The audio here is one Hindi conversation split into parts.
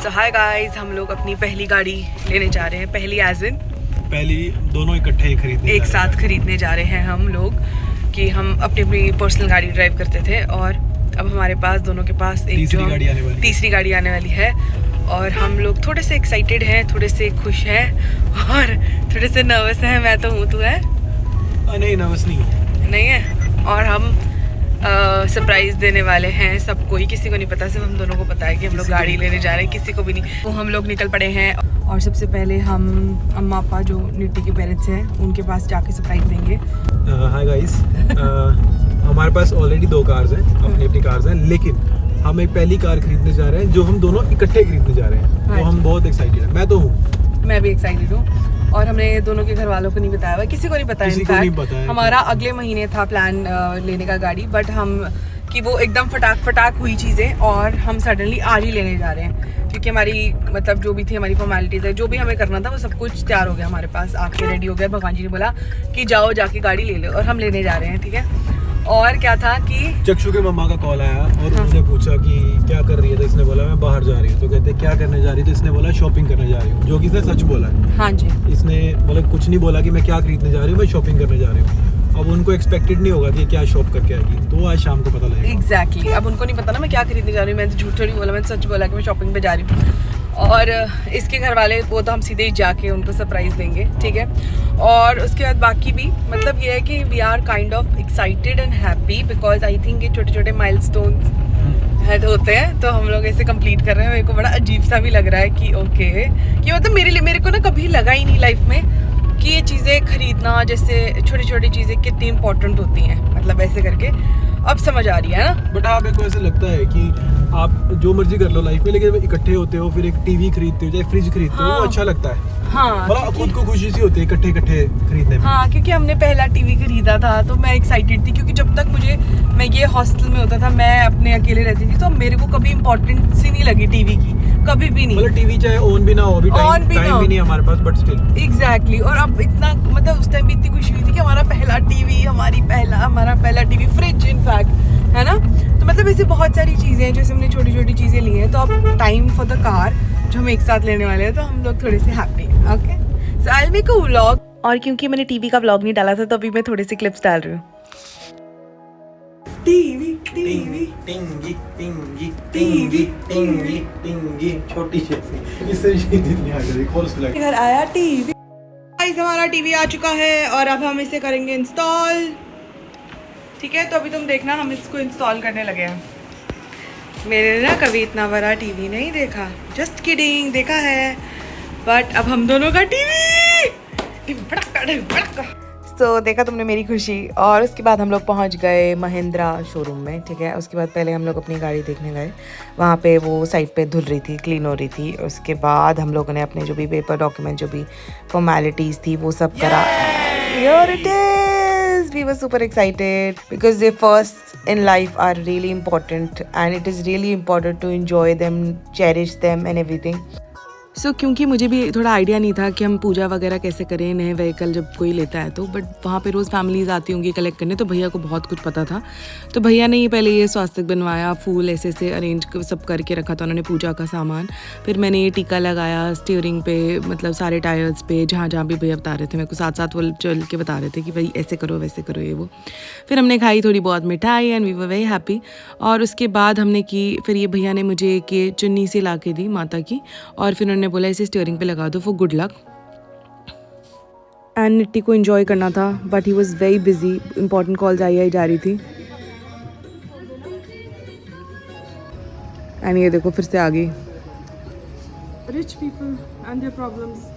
सो हाय गाइस, हम लोग अपनी पहली गाड़ी लेने जा रहे हैं। पहली एज इन पहली दोनों इकट्ठे खरीदने एक साथ खरीदने जा रहे हैं हम लोग कि हम अपनी अपनी पर्सनल गाड़ी ड्राइव करते थे और अब हमारे पास दोनों के पास एक तीसरी गाड़ी आने वाली है और हम लोग थोड़े से एक्साइटेड हैं, थोड़े से खुश हैं और थोड़े से नर्वस हैं। मैं तो हूँ, तू है? नहीं, नर्वस नहीं है। और हम सरप्राइज देने वाले हैं सबको ही, किसी को नहीं पता, सिर्फ हम दोनों को पता है कि हम लोग गाड़ी लेने जा रहे हैं, किसी को भी नहीं। तो हम लोग निकल पड़े हैं और सबसे पहले हम अम्मा पापा जो निट्टी के पेरेंट्स हैं उनके पास जाके सरप्राइज देंगे। हाय गाइस, हमारे पास ऑलरेडी 2 कार्स हैं, अपनी अपनी कार्स हैं, लेकिन हम एक पहली कार खरीदने जा रहे हैं जो हम दोनों इकट्ठे खरीदने जा रहे हैं। तो हम बहुत एक्साइटेड हैं। मैं तो हूँ, मैं भी एक्साइटेड हूँ और हमने दोनों के घर वालों को नहीं बताया हुआ, किसी को नहीं बताया। इनफैक्ट हमारा अगले महीने था प्लान लेने का गाड़ी, बट हम कि वो एकदम फटाक हुई चीज़ें और हम सडनली आज ही लेने जा रहे हैं क्योंकि हमारी मतलब जो भी थी हमारी फॉर्मेलिटीज है, जो भी हमें करना था वो सब कुछ तैयार हो गया, हमारे पास आके रेडी हो गया। भगवान जी ने बोला कि जाओ जाके गाड़ी ले लो और हम लेने जा रहे हैं, ठीक है। और क्या था कि चक्षु के मम्मा का कॉल आया और उन्होंने पूछा कि क्या कर रही है, तो इसने बोला मैं बाहर जा रही हूँ। तो कहते क्या करने जा रही है, तो इसने बोला शॉपिंग करने जा रही हूँ, जो कि इसने सच बोला है। हाँ जी, इसने मतलब कुछ नहीं बोला कि मैं क्या खरीदने जा रही हूँ, मैं शॉपिंग करने जा रही हूँ। अब उनको एक्सपेक्टेड नहीं होगा कि क्या शॉप करके आएगी, तो आज शाम को पता लगेगा। एग्जैक्टली, अब उनको नहीं पता ना मैं क्या खरीदने जा रही हूँ। मैंने झूठ थोड़ी बोला, मैंने सच बोला कि मैं शॉपिंग पे जा रही हूँ। और इसके घर वाले वो तो हम सीधे ही जाके उनको सरप्राइज देंगे, ठीक है। और उसके बाद बाकी भी मतलब ये है कि we are kind of excited and happy because I think ये छोटे छोटे माइलस्टोन्स होते हैं, तो हम लोग ऐसे कंप्लीट कर रहे हैं। मेरे को बड़ा अजीब सा भी लग रहा है कि ओके, कि मतलब मेरे को ना कभी लगा ही नहीं लाइफ में कि ये चीज़ें खरीदना, जैसे छोटी छोटी चीज़ें कितनी इंपॉर्टेंट होती हैं, मतलब ऐसे करके अब समझ आ रही है ना। बट हाँ, मेरे को ऐसा लगता है कि आप जो मर्जी कर लो लाइफ में, लेकिन इकट्ठे होते हो, फिर एक टीवी खरीदते हो, चाहे फ्रिज खरीदते हो, वो अच्छा लगता है। हाँ, मतलब खुद को खुशी सी होती है इकट्ठे खरीदने में। हाँ, क्योंकि हमने पहला टीवी खरीदा था तो मैं एक्साइटेड थी, क्योंकि जब तक मैं ये हॉस्टल में होता था, मैं अपने अकेले रहती थी, तो मेरे को कभी इम्पोर्टेंट सी नहीं लगी टीवी की, कभी भी नहीं। मतलब टीवी चाहे ऑन भी ना हो, अभी टाइम भी नहीं हमारे पास, बट स्टिल एग्जैक्टली। और अब इतना मतलब उस टाइम भी इतनी खुशी हुई थी कि हमारा पहला टीवी, हमारा पहला टीवी, फ्रिज इनफैक्ट, है ना। तो मतलब ऐसी बहुत सारी चीज़ें हैं जैसे हमने छोटी छोटी चीज़ें ली हैं। तो अब टाइम फॉर द कार जो हम एक साथ लेने वाले हैं, तो हम लोग थोड़े से हैप्पी हैं। Okay, so I will make a vlog. और क्योंकि मैंने टीवी का व्लॉग नहीं डाला था, तो अभी मैं थोड़े से क्लिप्स डाल रही हूँ। टीवी टिंगी टिंगी टिंगी टिंगी टिंगी टिंगी, छोटी जैसी इससे जितनी आ गई खोल से घर आया टीवी। गाइस, हमारा टीवी आ चुका है और अब हम इसे करेंगे इंस्टॉल, ठीक है। तो अभी तुम देखना, हम इसको इंस्टॉल करने लगे हैं। मैंने ना कभी इतना बड़ा टीवी नहीं देखा, जस्ट किडिंग, देखा है, बट अब हम दोनों का टीवी तो देखा तुमने मेरी खुशी। और उसके बाद हम लोग पहुंच गए महिंद्रा शोरूम में, ठीक है। उसके बाद पहले हम लोग अपनी गाड़ी देखने गए, वहाँ पे वो साइड पे धुल रही थी, क्लीन हो रही थी। उसके बाद हम लोगों ने अपने जो भी पेपर डॉक्यूमेंट, जो भी फॉर्मेलिटीज़ थी, वो सब करा। Here it is! We were super excited because the first in life are really important and it is really important to enjoy them, cherish them and everything. क्योंकि मुझे भी थोड़ा आइडिया नहीं था कि हम पूजा वगैरह कैसे करें, नए व्हीकल जब कोई लेता है तो, बट वहाँ पे रोज़ फैमिलीज आती होंगी कलेक्ट करने, तो भैया को बहुत कुछ पता था। तो भैया ने पहले ये स्वास्तिक बनवाया, फूल ऐसे अरेंज सब करके रखा था उन्होंने, पूजा का सामान। फिर मैंने ये टीका लगाया स्टीयरिंग पे, मतलब सारे टायर्स पे, जहाँ जहाँ भी भैया बता रहे थे, मेरे को साथ साथ वो चल के बता रहे थे कि भाई ऐसे करो वैसे करो, ये वो। फिर हमने खाई थोड़ी बहुत मिठाई and we were very happy. और उसके बाद हमने फिर ये भैया ने मुझे एक चुन्नी से ला के दी माता की, और फिर उन्होंने बोला इसे स्टीयरिंग पे लगा दो for good luck. And Nitti को एंजॉय करना था, but he was very busy, important calls आई जा रही थी। एंड ये देखो फिर से आ गई, rich people and their problems.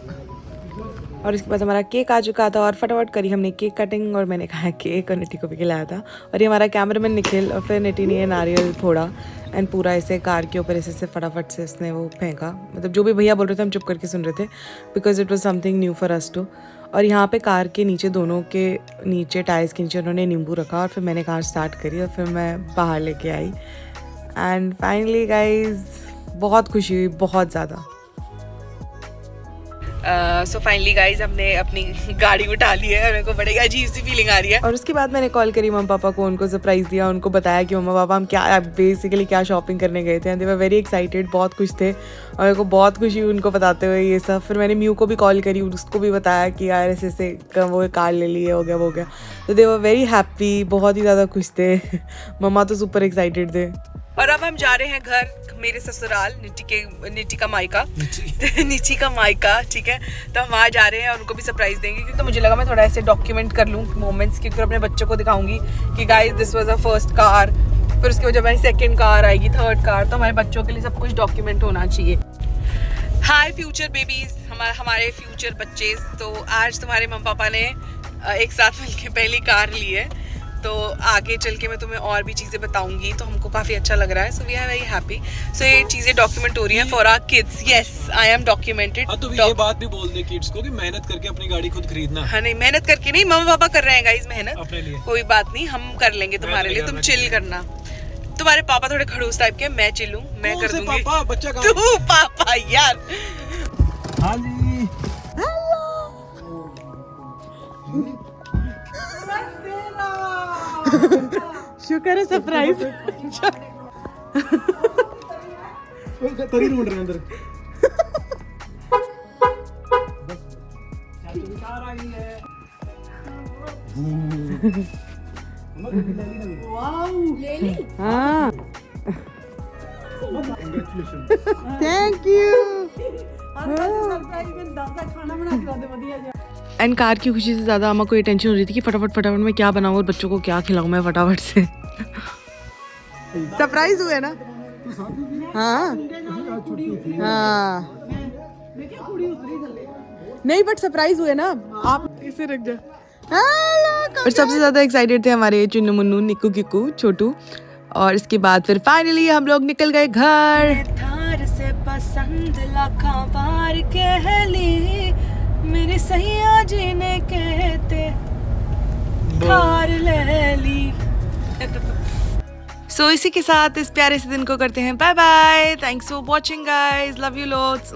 और इसके बाद हमारा केक आ चुका था और फटाफट करी हमने केक कटिंग, और मैंने खाया केक और निट्टी को भी खिलाया था। और ये हमारा कैमरामैन निखिल, और फिर निट्टी ने ये नारियल फोड़ा एंड पूरा ऐसे कार के ऊपर ऐसे फटाफट से उसने वो फेंका। मतलब जो भी भैया बोल रहे थे हम चुप करके सुन रहे थे, because it was something new for us too. और यहाँ पे कार के नीचे, दोनों के नीचे, टायर्स के नीचे उन्होंने नींबू रखा, और फिर मैंने कार स्टार्ट करी और फिर मैं बाहर लेके आई। एंड फाइनली गाइज बहुत खुशी हुई, बहुत ज़्यादा। सो फाइनली गाइज हमने अपनी गाड़ी उठा ली है और मेरे को बड़ी अजीब सी फीलिंग आ रही है। और उसके बाद मैंने कॉल करी मम्मा पापा को, उनको सरप्राइज दिया, उनको बताया कि मम्मा पापा हम क्या बेसिकली क्या शॉपिंग करने गए थे। दे वर वेरी एक्साइटेड, बहुत खुश थे और मेरे को बहुत खुशी हुई उनको बताते हुए ये सब। फिर मैंने म्यू को भी कॉल करी, उसको भी बताया कि यार ऐसे वो कार ले लिए, हो गया वो हो गया। तो दे वर वेरी हैप्पी, बहुत ही ज़्यादा खुश थे। मम्मा तो सुपर एक्साइटेड थे। और अब हम जा रहे हैं घर, मेरे ससुराल, निटी का मायका नीची का मायका, ठीक है। तो हम वहाँ जा रहे हैं और उनको भी सरप्राइज देंगे, क्योंकि तो मुझे लगा मैं थोड़ा ऐसे डॉक्यूमेंट कर लूँ मोमेंट्स, क्योंकि अपने बच्चों को दिखाऊंगी कि guys this was a first car, फिर उसके बाद जब हमारी सेकंड कार आएगी, थर्ड कार, तो हमारे बच्चों के लिए सब कुछ डॉक्यूमेंट होना चाहिए। हाय फ्यूचर बेबीज, हमारे फ्यूचर बच्चे। तो आज तुम्हारे मम्मी पापा ने एक साथ मिलके पहली कार ली है, तो आगे चल के मैं तुम्हें और भी चीज़ें बताऊंगी, तो हमको काफ़ी अच्छा लग रहा है। So we are very happy. So ये चीज़ें डॉक्यूमेंट हो रही हैं for our kids. Yes, I am documented. तो ये बात भी बोल दे किड्स को कि मेहनत करके अपनी गाड़ी खुद खरीदना। हाँ नहीं, मेहनत करके नहीं, मम्मा पापा कर रहे हैं गाइस मेहनत अपने लिए। कोई बात नहीं, हम कर लेंगे तुम्हारे लिए, तुम चिल करना। तुम्हारे पापा थोड़े खड़ूस टाइप के, मैं चिल्लू, मैं कर दूंगी। पापा, बच्चा कहाँ? तू पापा यार। हाँ जी। शुक्र है सरप्राइज। तरी ढूंढ रहे हैं अंदर। हाँ, थैंक यू। एंड कार की खुशी से ज़्यादा अम्मा को ये टेंशन हो रही थी कि फटाफट मैं क्या बनाऊँ और बच्चों को क्या खिलाऊँ मैं फटाफट से। सरप्राइज हुए ना? हाँ हाँ, नहीं बट सरप्राइज हुए ना आप, इसे रख जा। और सबसे ज़्यादा एक्साइटेड थे हमारे चुन्नू मुन्नू, निक्कू किक्कू, छोटू। और इसके बाद फिर फाइनली हम लोग निकल गए घर। थार से पसंद लाखा बार कह ली, मेरे सैया जी ने कहते थार ले ली। सो इसी के साथ इस प्यारे से दिन को करते हैं bye bye. Thanks for watching guys, love you lotus.